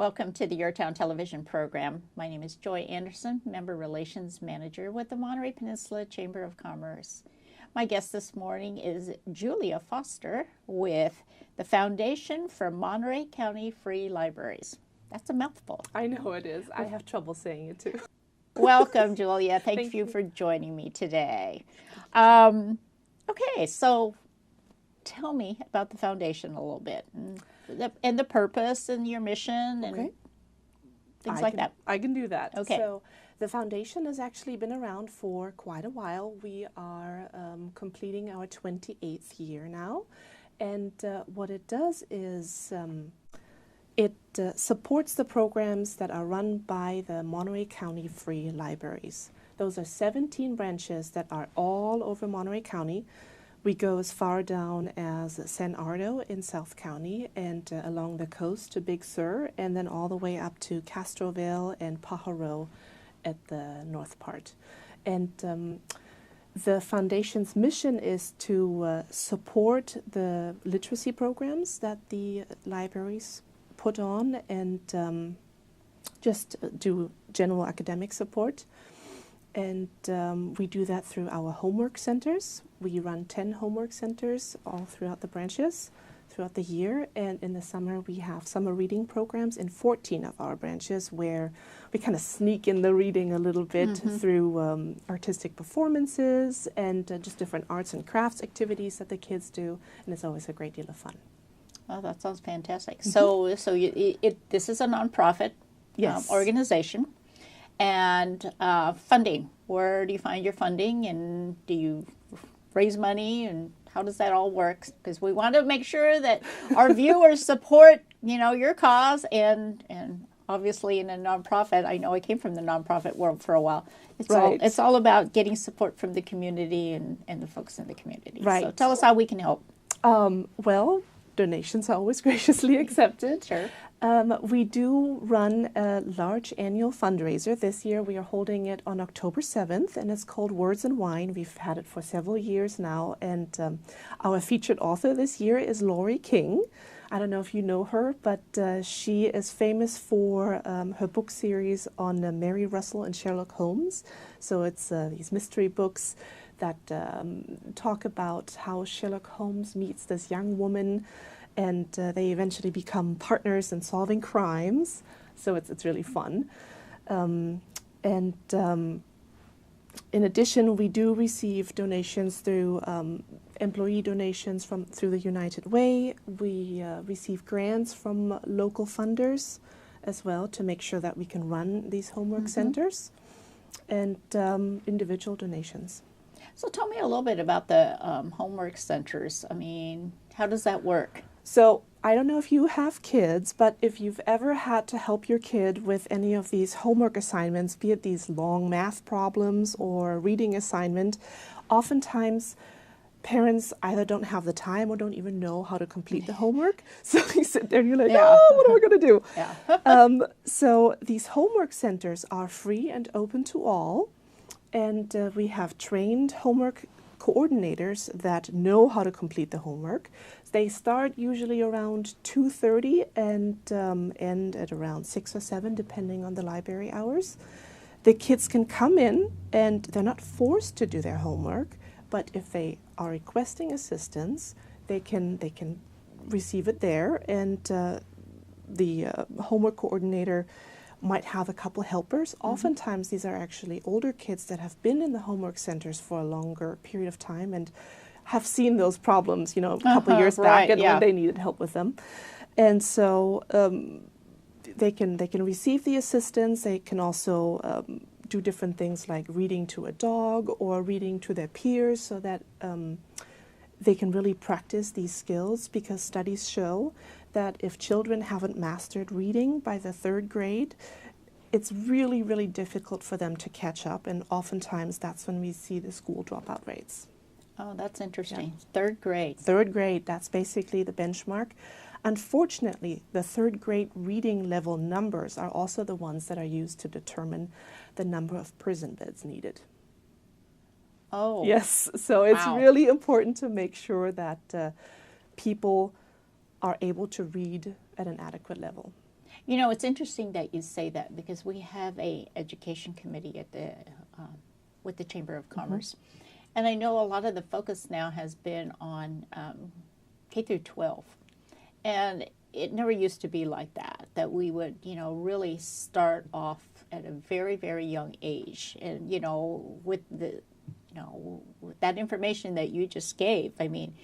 Welcome to the Your Town television program. My name is Joy Anderson, Member Relations Manager with the Monterey Peninsula Chamber of Commerce. My guest this morning is Julia Foster with the Foundation for Monterey County Free Libraries. That's a mouthful. I know it is. I have trouble saying it too. Welcome, Julia. Thank you for joining me today. Okay, so tell me about the foundation a little bit and the purpose and your mission and things like that. I can do that. Okay. So the foundation has actually been around for quite a while. We are completing our 28th year now. And what it does is it supports the programs that are run by the Monterey County Free Libraries. Those are 17 branches that are all over Monterey County. We go as far down as San Ardo in South County and along the coast to Big Sur, and then all the way up to Castroville and Pajaro at the north part. And the foundation's mission is to support the literacy programs that the libraries put on and just do general academic support. And we do that through our homework centers. We run 10 homework centers all throughout the branches throughout the year. And in the summer, we have summer reading programs in 14 of our branches where we kind of sneak in the reading a little bit through artistic performances and just different arts and crafts activities that the kids do. And it's always a great deal of fun. Oh, that sounds fantastic. So this is a nonprofit organization. And funding, where do you find your funding, and do you raise money, and how does that all work? Because we want to make sure that our viewers support, your cause, and obviously in a nonprofit, I know I came from the nonprofit world for a while. It's all about getting support from the community and the folks in the community. Right. So tell us how we can help. Well, donations are always graciously accepted. Sure. We do run a large annual fundraiser. This year we are holding it on October 7th, and it's called Words and Wine. We've had it for several years now, and our featured author this year is Lori King. I don't know if you know her, but she is famous for her book series on Mary Russell and Sherlock Holmes. So it's these mystery books that talk about how Sherlock Holmes meets this young woman, and they eventually become partners in solving crimes. So it's really fun. In addition, we do receive donations through employee donations through the United Way. We receive grants from local funders as well to make sure that we can run these homework centers, and individual donations. So tell me a little bit about the homework centers. I mean, how does that work? So I don't know if you have kids, but if you've ever had to help your kid with any of these homework assignments, be it these long math problems or reading assignment, oftentimes parents either don't have the time or don't even know how to complete the homework. So you sit there and you're like, oh, what am I going to do? Yeah. So these homework centers are free and open to all. And we have trained homework coordinators that know how to complete the homework. They start usually around 2:30 and end at around 6 or 7, depending on the library hours. The kids can come in, and they're not forced to do their homework, but if they are requesting assistance, they can receive it there, and the homework coordinator might have a couple helpers. Oftentimes these are actually older kids that have been in the homework centers for a longer period of time and have seen those problems, a couple years back and when they needed help with them. And so they can receive the assistance. They can also do different things like reading to a dog or reading to their peers so that they can really practice these skills, because studies show that if children haven't mastered reading by the 3rd grade, it's really, really difficult for them to catch up, and oftentimes that's when we see the school dropout rates. Oh, that's interesting. Yeah. 3rd grade. 3rd grade, that's basically the benchmark. Unfortunately, the 3rd grade reading level numbers are also the ones that are used to determine the number of prison beds needed. Oh. Yes, so it's really important to make sure that people are able to read at an adequate level. You know, it's interesting that you say that because we have a education committee at the with the Chamber of Commerce, and I know a lot of the focus now has been on K through 12, and it never used to be like that. That we would, you know, really start off at a very, very young age, and you know, with the, you know, with that information that you just gave. I mean,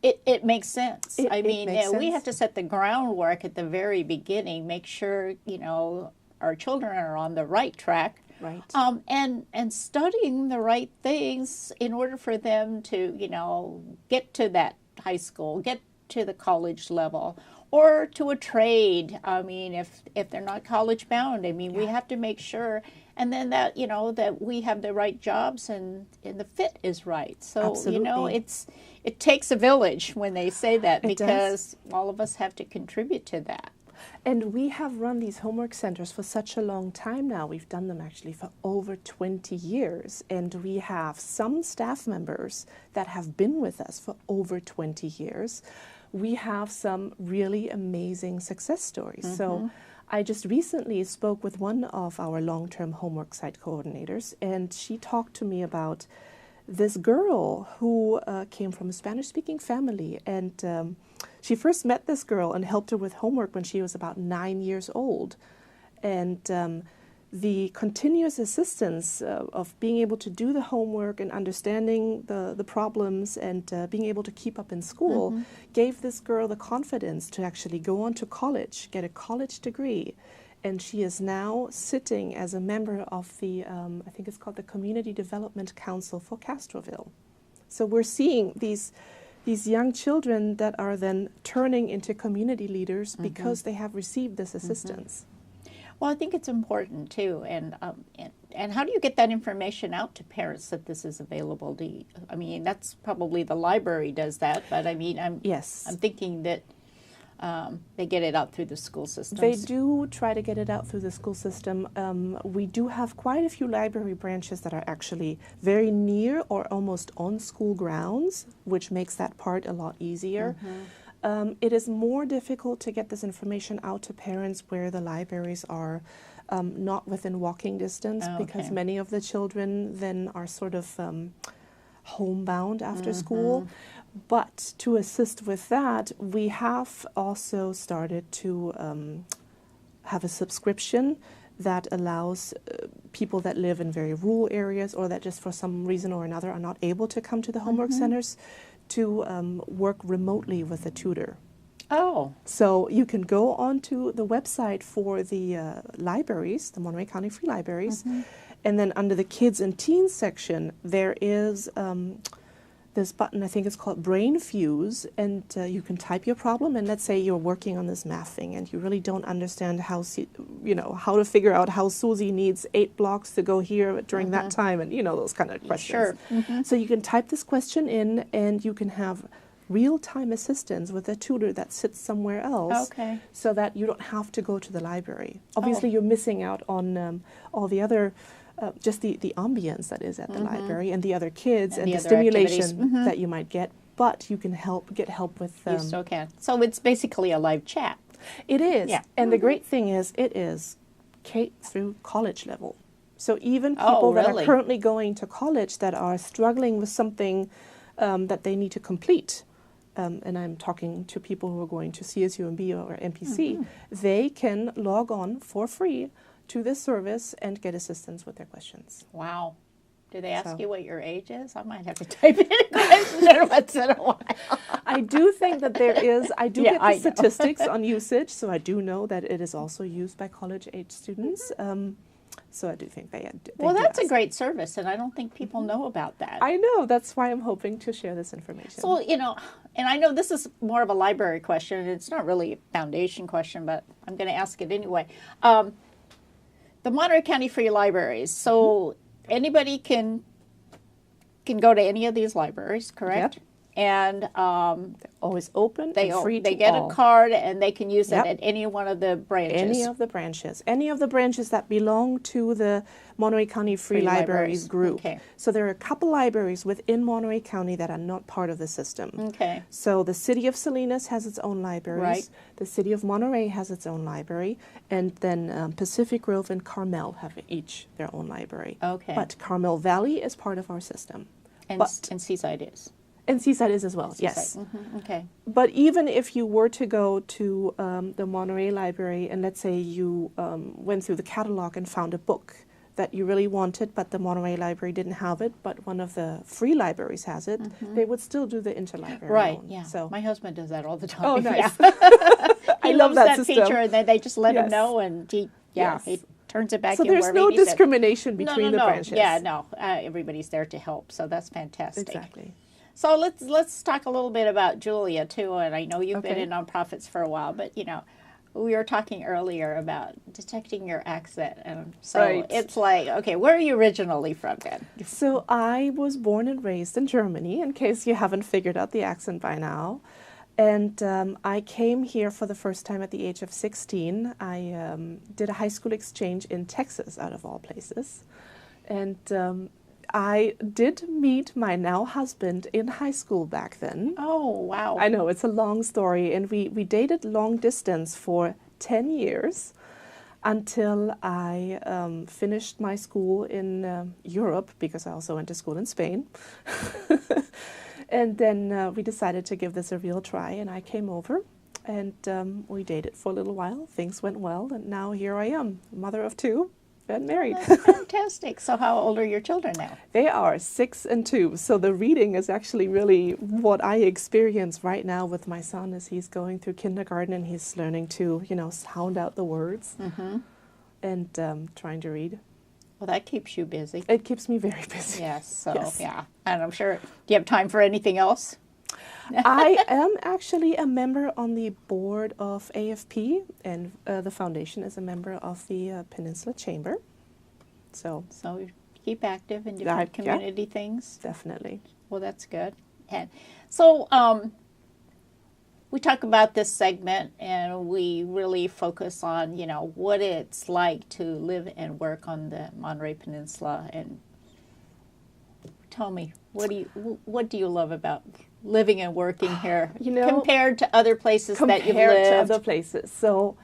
it makes sense. I mean, we have to set the groundwork at the very beginning, make sure, you know, our children are on the right track. Right. And studying the right things in order for them to, you know, get to that high school, get to the college level, or to a trade. I mean, if they're not college bound, I mean, we have to make sure, and then that, you know, that we have the right jobs and the fit is right. So, Absolutely. you know, it takes a village when they say that, It because all of us have to contribute to that. And we have run these homework centers for such a long time now. We've done them actually for over 20 years. And we have some staff members that have been with us for over 20 years. We have some really amazing success stories. So I just recently spoke with one of our long-term homework site coordinators, and she talked to me about this girl who came from a Spanish-speaking family, and she first met this girl and helped her with homework when she was about 9 years old. And the continuous assistance of being able to do the homework and understanding the problems and being able to keep up in school gave this girl the confidence to actually go on to college, get a college degree. And she is now sitting as a member of the, I think it's called the Community Development Council for Castroville. So we're seeing these young children that are then turning into community leaders because they have received this assistance. Well, I think it's important too, and how do you get that information out to parents that this is available? I mean, that's probably the library does that, but I mean, I'm thinking that they get it out through the school systems. They do try to get it out through the school system. We do have quite a few library branches that are actually very near or almost on school grounds, which makes that part a lot easier. It is more difficult to get this information out to parents where the libraries are not within walking distance, because many of the children then are sort of homebound after school. But to assist with that, we have also started to have a subscription that allows people that live in very rural areas, or that just for some reason or another are not able to come to the homework centers, to work remotely with a tutor. Oh. So you can go onto the website for the libraries, the Monterey County Free Libraries, and then under the Kids and Teens section, there is this button, I think it's called Brain Fuse, and you can type your problem, and let's say you're working on this math thing and you really don't understand how, how to figure out how Susie needs 8 blocks to go here during that time, and those kind of questions. Sure. So you can type this question in, and you can have real-time assistance with a tutor that sits somewhere else, so that you don't have to go to the library. Obviously, you're missing out on all the other just the ambience that is at the library, and the other kids, and the stimulation that you might get, but you can get help with you still can. So it's basically a live chat. It is. Yeah. And the great thing is, it is K through college level. So even people that are currently going to college that are struggling with something that they need to complete, and I'm talking to people who are going to CSUMB or MPC, they can log on for free to this service and get assistance with their questions. Wow. Do they ask you what your age is? I might have to type in a question once in a while. I do think that there is, I do get the statistics on usage, so I do know that it is also used by college-age students. So I do think they well, that's a great service, and I don't think people know about that. I know. That's why I'm hoping to share this information. So, and I know this is more of a library question, and it's not really a foundation question, but I'm going to ask it anyway. The Monterey County Free Libraries, so anybody can go to any of these libraries, correct? Yep. And Always open they and free they to get all. a card and they can use Yep. it at any one of the branches. Any of the branches that belong to the Monterey County Free Libraries group. Okay. So there are a couple libraries within Monterey County that are not part of the system. Okay. So the city of Salinas has its own libraries. Right. The city of Monterey has its own library, and then Pacific Grove and Carmel have each their own library. Okay. But Carmel Valley is part of our system. And, but- and Seaside is. And Seaside is as well, Seaside. yes. Okay. But even if you were to go to the Monterey Library, and let's say you went through the catalog and found a book that you really wanted, but the Monterey Library didn't have it, but one of the free libraries has it, they would still do the interlibrary Right, loan. yeah. So, My husband does that all the time. oh, nice. Yeah. I He love loves that that system. feature, and then they just let him Yes. know, and he Yes. turns it back So in there's wherever no he needs it. discrimination between the no. branches. Yeah, no. Everybody's there to help, so that's fantastic. Exactly. So let's talk a little bit about Julia too. And I know you've been Okay. in nonprofits for a while, but we were talking earlier about detecting your accent, and so Right. it's like, okay, where are you originally from then? So I was born and raised in Germany, in case you haven't figured out the accent by now. And I came here for the first time at the age of 16. I did a high school exchange in Texas, out of all places. And I did meet my now husband in high school back then. Oh, wow. I know, it's a long story. And we dated long distance for 10 years until I finished my school in Europe, because I also went to school in Spain. And then we decided to give this a real try, and I came over, and we dated for a little while. Things went well, and now here I am, mother of two, and married. That's fantastic. So how old are your children now? They are 6 and 2, so the reading is actually really what I experience right now with my son as he's going through kindergarten and he's learning to, sound out the words and trying to read. Well, that keeps you busy. It keeps me very busy. Yes, so Yes. yeah. And I'm sure, do you have time for anything else? I am actually a member on the board of AFP, and the foundation is a member of the Peninsula Chamber. So So you keep active in Yeah, different community things. definitely. Well, that's good. And so we talk about this segment, and we really focus on, what it's like to live and work on the Monterey Peninsula. And tell me, what do you love about living and working here compared to other places that you've Compared to lived? other places. So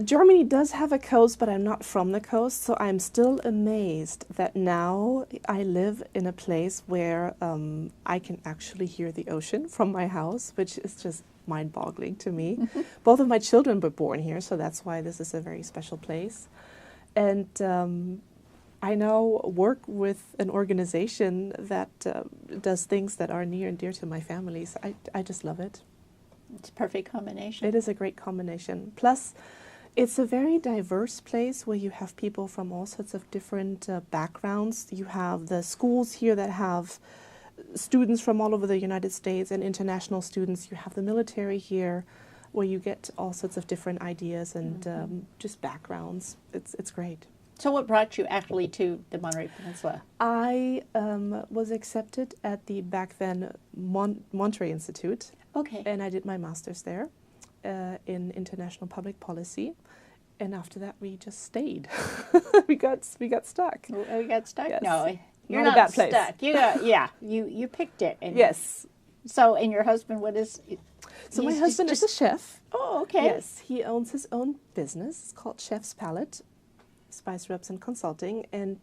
Germany does have a coast, but I'm not from the coast, so I'm still amazed that now I live in a place where I can actually hear the ocean from my house, which is just mind-boggling to me. Both of my children were born here, so that's why this is a very special place. And I now work with an organization that does things that are near and dear to my family. So I just love it. It's a perfect combination. It is a great combination. Plus, it's a very diverse place where you have people from all sorts of different backgrounds. You have the schools here that have students from all over the United States and international students. You have the military here where you get all sorts of different ideas and just backgrounds. It's great. So what brought you actually to the Monterey Peninsula? I was accepted at the back then Monterey Institute. Okay. And I did my master's there in international public policy. And after that, we just stayed. we got stuck. We got stuck? Yes. No, you're Not not a bad place. stuck. You picked it. And Yes. So, and your husband, what is? So my he's husband is a chef. Oh, okay. Yes, he owns his own business. It's called Chef's Palette, Spice Rubs and Consulting, and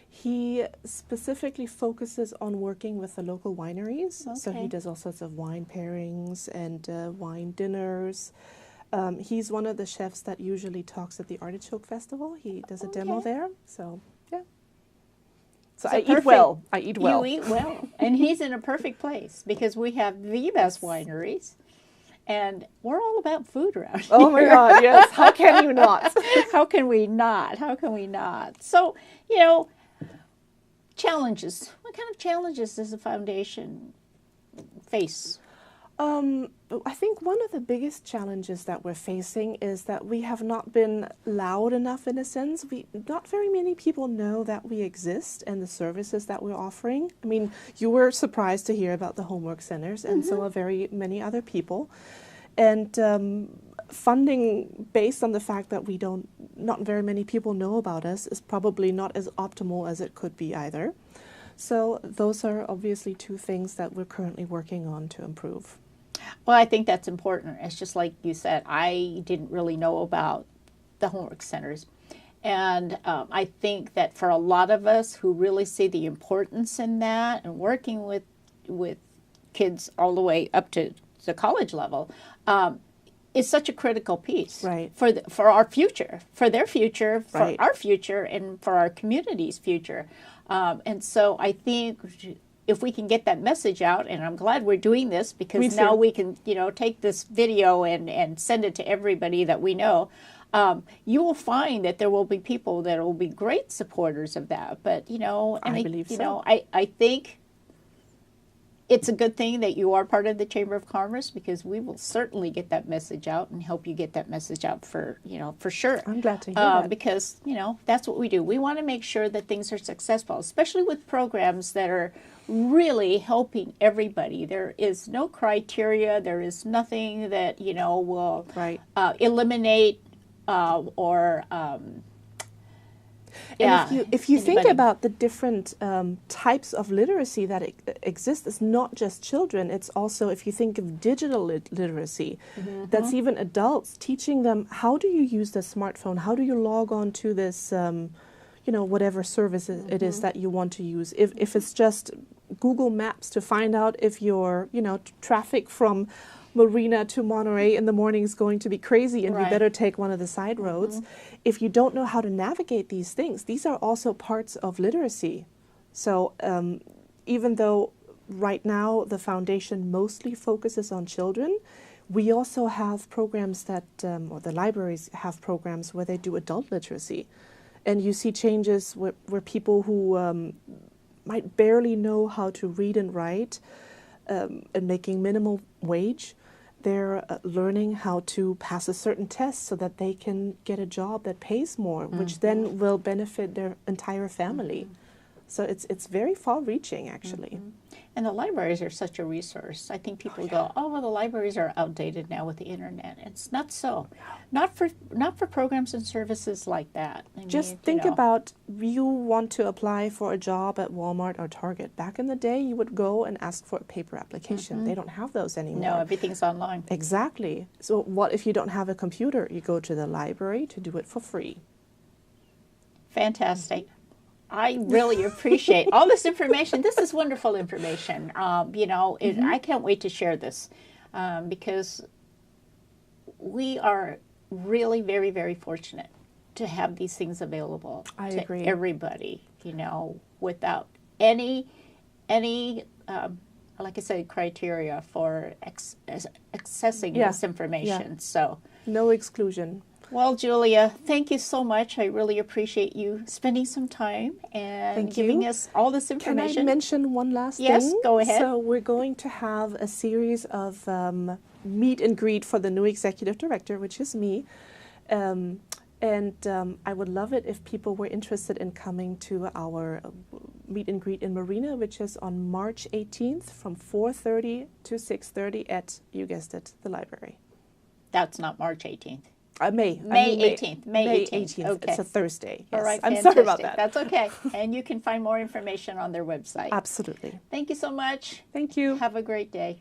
he specifically focuses on working with the local wineries. So he Okay. does all sorts of wine pairings and wine dinners. He's one of the chefs that usually talks at the Artichoke Festival. He does a demo Okay. there. So yeah. So So I eat perfect. well. I eat well. You eat well. And he's in a perfect place because we have the best wineries. And we're all about food around here. Oh my God! Yes. How can you not? How can we not? How can we not? So, challenges. What kind of challenges does the foundation face? I think one of the biggest challenges that we're facing is that we have not been loud enough in a sense. Not very many people know that we exist and the services that we're offering. I mean, you were surprised to hear about the homework centers, and so are very many other people. And funding based on the fact that not very many people know about us is probably not as optimal as it could be either. So those are obviously two things that we're currently working on to improve. Well, I think that's important. It's just like you said, I didn't really know about the homework centers. And I think that for a lot of us who really see the importance in that and working with kids all the way up to the college level, is such a critical piece for our future, for their future, for our future, and for our community's future. And so I think if we can get that message out, and I'm glad we're doing this because now we can, take this video and send it to everybody that we know. You will find that there will be people that will be great supporters of that. But, I believe so. I think it's a good thing that you are part of the Chamber of Commerce because we will certainly get that message out and help you get that message out for sure. I'm glad to hear that. Because, that's what we do. We want to make sure that things are successful, especially with programs that are really helping everybody. There is no criteria. There is nothing that, will eliminate or... And if you think about the different types of literacy that exist, it's not just children. It's also, if you think of digital literacy, that's even adults, teaching them how do you use the smartphone, how do you log on to this, whatever service it is that you want to use. If it's just Google Maps to find out if your, traffic from Marina to Monterey in the morning is going to be crazy and you better take one of the side roads. If you don't know how to navigate these things, these are also parts of literacy. So even though right now the foundation mostly focuses on children, we also have programs that, or the libraries have programs where they do adult literacy. And you see changes where people who might barely know how to read and write and making minimum wage, they're learning how to pass a certain test so that they can get a job that pays more, which then will benefit their entire family. So it's very far-reaching, actually. And the libraries are such a resource. I think people go, oh, well, the libraries are outdated now with the internet. It's not so. Not for programs and services like that. Just think about, you want to apply for a job at Walmart or Target. Back in the day, you would go and ask for a paper application. They don't have those anymore. No, everything's online. Exactly. So what if you don't have a computer? You go to the library to do it for free. Fantastic. I really appreciate all this information. This is wonderful information. I can't wait to share this because we are really very, very fortunate to have these things available to everybody, without any like I said, criteria for accessing this information. So no exclusion. Well, Julia, thank you so much. I really appreciate you spending some time and giving us all this information. Can I mention one last thing? Yes, go ahead. So we're going to have a series of meet and greet for the new executive director, which is me. I would love it if people were interested in coming to our meet and greet in Marina, which is on March 18th from 4:30 to 6:30 at, you guessed it, the library. That's not March 18th. May 18th. May 18th. Okay. It's a Thursday. Yes. All right, I'm sorry about that. That's okay. And you can find more information on their website. Absolutely. Thank you so much. Thank you. Have a great day.